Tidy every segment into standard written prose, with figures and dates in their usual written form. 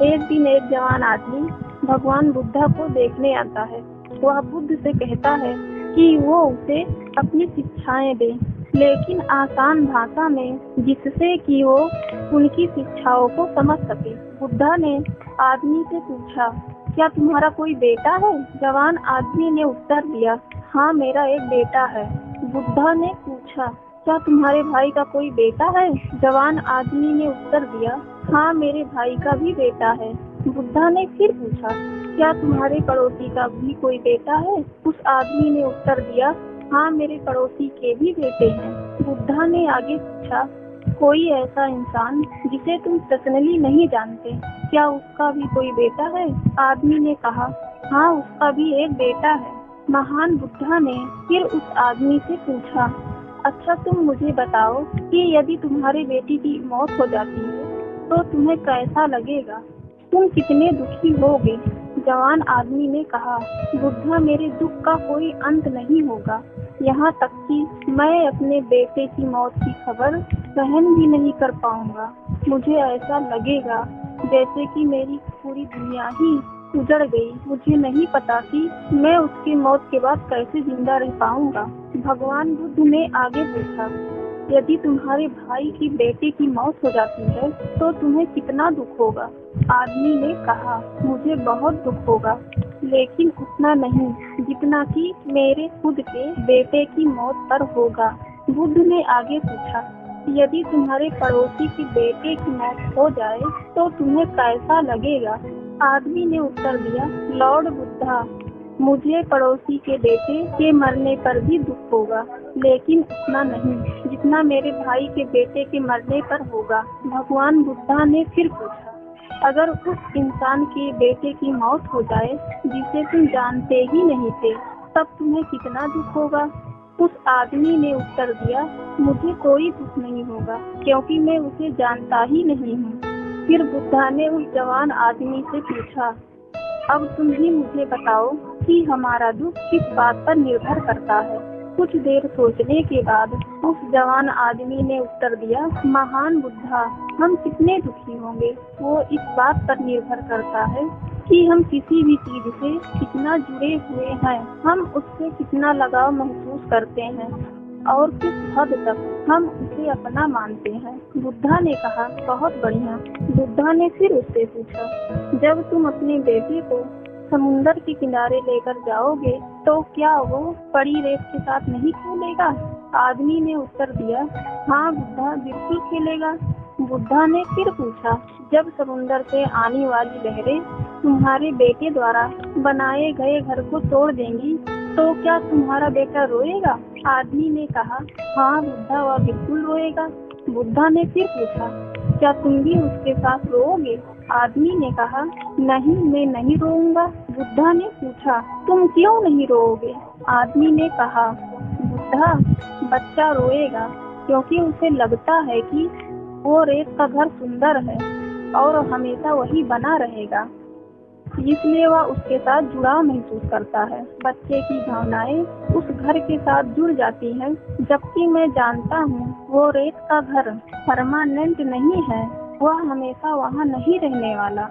एक दिन एक जवान आदमी भगवान बुद्धा को देखने आता है। वह बुद्ध से कहता है कि वो उसे अपनी शिक्षाएं दे, लेकिन आसान भाषा में, जिससे कि वो उनकी शिक्षाओं को समझ सके। बुद्धा ने आदमी से पूछा, क्या तुम्हारा कोई बेटा है? जवान आदमी ने उत्तर दिया, हाँ मेरा एक बेटा है। बुद्धा ने पूछा, क्या तुम्हारे भाई का कोई बेटा है? जवान आदमी ने उत्तर दिया, हाँ मेरे भाई का भी बेटा है। बुद्धा ने फिर पूछा, क्या तुम्हारे पड़ोसी का भी कोई बेटा है? उस आदमी ने उत्तर दिया, हाँ मेरे पड़ोसी के भी बेटे हैं। बुद्धा ने आगे पूछा, कोई ऐसा इंसान जिसे तुम पर्सनली नहीं जानते, क्या उसका भी कोई बेटा है? आदमी ने कहा, हाँ उसका भी एक बेटा है। महान बुद्धा ने फिर उस आदमी से पूछा, अच्छा तुम मुझे बताओ कि यदि तुम्हारे बेटी की मौत हो जाती है तो तुम्हें कैसा लगेगा? तुम कितने दुखी होगे? जवान आदमी ने कहा, बुद्धा मेरे दुख का कोई अंत नहीं होगा, यहाँ तक कि मैं अपने बेटे की मौत की खबर सहन भी नहीं कर पाऊंगा। मुझे ऐसा लगेगा जैसे कि मेरी पूरी दुनिया ही उजड़ गई। मुझे नहीं पता कि मैं उसकी मौत के बाद कैसे जिंदा रह पाऊंगा। भगवान बुद्ध ने आगे पूछा, यदि तुम्हारे भाई की बेटे की मौत हो जाती है तो तुम्हें कितना दुख होगा? आदमी ने कहा, मुझे बहुत दुख होगा, लेकिन उतना नहीं जितना कि मेरे खुद के बेटे की मौत पर होगा। बुद्ध ने आगे पूछा, यदि तुम्हारे पड़ोसी के बेटे की मौत हो जाए तो तुम्हें कैसा लगेगा? आदमी ने उत्तर दिया, लॉर्ड बुद्धा, मुझे पड़ोसी के बेटे के मरने पर भी दुख होगा, लेकिन उतना नहीं जितना मेरे भाई के बेटे के मरने पर होगा। भगवान बुद्धा ने फिर पूछा, अगर उस इंसान के बेटे की मौत हो जाए जिसे तुम जानते ही नहीं थे, तब तुम्हें कितना दुख होगा? उस आदमी ने उत्तर दिया, मुझे कोई दुख नहीं होगा, क्योंकि मैं उसे जानता ही नहीं हूँ। फिर बुद्धा ने उस जवान आदमी से पूछा, अब तुम ही मुझे बताओ कि हमारा दुख किस बात पर निर्भर करता है? कुछ देर सोचने के बाद उस जवान आदमी ने उत्तर दिया, महान बुद्धा, हम कितने दुखी होंगे वो इस बात पर निर्भर करता है कि हम किसी भी चीज से कितना जुड़े हुए हैं, हम उससे कितना लगाव महसूस करते हैं और किस हद तक हम उसे अपना मानते हैं। बुद्धा ने कहा, बहुत बढ़िया। बुद्धा ने फिर उससे पूछा, जब तुम अपने बेटे को समुंदर के किनारे लेकर जाओगे तो क्या वो पड़ी रेत के साथ नहीं खेलेगा? आदमी ने उत्तर दिया, हाँ बुद्धा, बिल्कुल खेलेगा। बुद्धा ने फिर पूछा, जब समुंदर से आने वाली लहरें तुम्हारे बेटे द्वारा बनाए गए घर को तोड़ देंगी तो क्या तुम्हारा बेटा रोएगा? आदमी ने कहा, हाँ बुद्धा, वह बिल्कुल रोएगा। बुद्धा ने फिर पूछा, क्या तुम भी उसके साथ रोओगे? आदमी ने कहा, नहीं, मैं नहीं रोऊंगा। बुद्धा ने पूछा, तुम क्यों नहीं रोओगे? आदमी ने कहा, बुद्धा, बच्चा रोएगा क्योंकि उसे लगता है कि वो रेत का घर सुंदर है और हमेशा वही बना रहेगा, इसलिए वह उसके साथ जुड़ाव महसूस करता है। बच्चे की भावनाएं उस घर के साथ जुड़ जाती हैं, जबकि मैं जानता हूँ वो रेत का घर परमानेंट नहीं है, वह हमेशा वहाँ नहीं रहने वाला।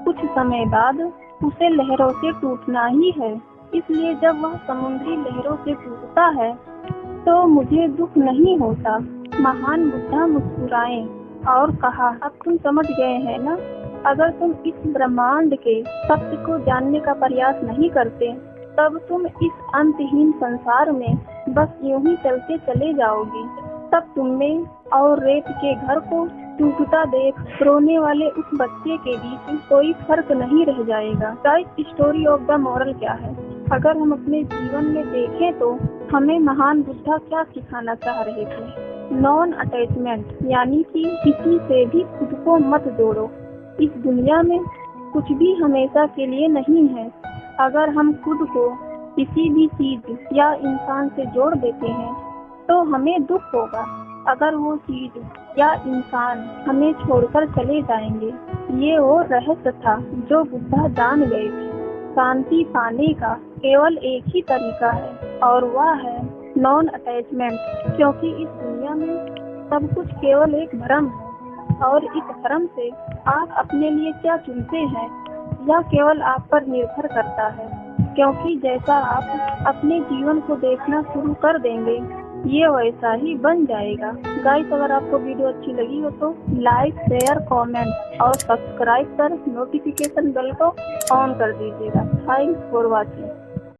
कुछ समय बाद उसे लहरों से टूटना ही है, इसलिए जब वह समुद्री लहरों से टूटता है तो मुझे दुख नहीं होता। महान बुद्धा मुस्कुराए और कहा, अब तुम समझ गए हैं ना? अगर तुम इस ब्रह्मांड के सत्य को जानने का प्रयास नहीं करते, तब तुम इस अंतहीन संसार में बस यूं ही चलते चले जाओगे। तब तुम में और रेत के घर को टूटता देख रोने वाले उस बच्चे के बीच कोई फर्क नहीं रह जाएगा। Guys, story of the moral क्या है? अगर हम अपने जीवन में देखें तो हमें महान बुद्धा क्या सिखाना चाह रहे थे? नॉन अटैचमेंट, यानी कि किसी से भी खुद को मत जोड़ो। इस दुनिया में कुछ भी हमेशा के लिए नहीं है। अगर हम खुद को किसी भी चीज या इंसान से जोड़ देते हैं तो हमें दुख होगा। अगर वो चीज या इंसान हमें छोड़कर चले जाएंगे। ये वो रहस्य था जो बुद्धा जान गए थे। शांति पाने का केवल एक ही तरीका है और वह है नॉन अटैचमेंट, क्योंकि इस दुनिया में सब कुछ केवल एक भ्रम है। और इस भ्रम से आप अपने लिए क्या चुनते हैं यह केवल आप पर निर्भर करता है, क्योंकि जैसा आप अपने जीवन को देखना शुरू कर देंगे ये वैसा ही बन जाएगा। गाइस, अगर आपको वीडियो अच्छी लगी हो तो लाइक, शेयर, कमेंट और सब्सक्राइब कर नोटिफिकेशन बेल को ऑन कर दीजिएगा। Thanks for watching.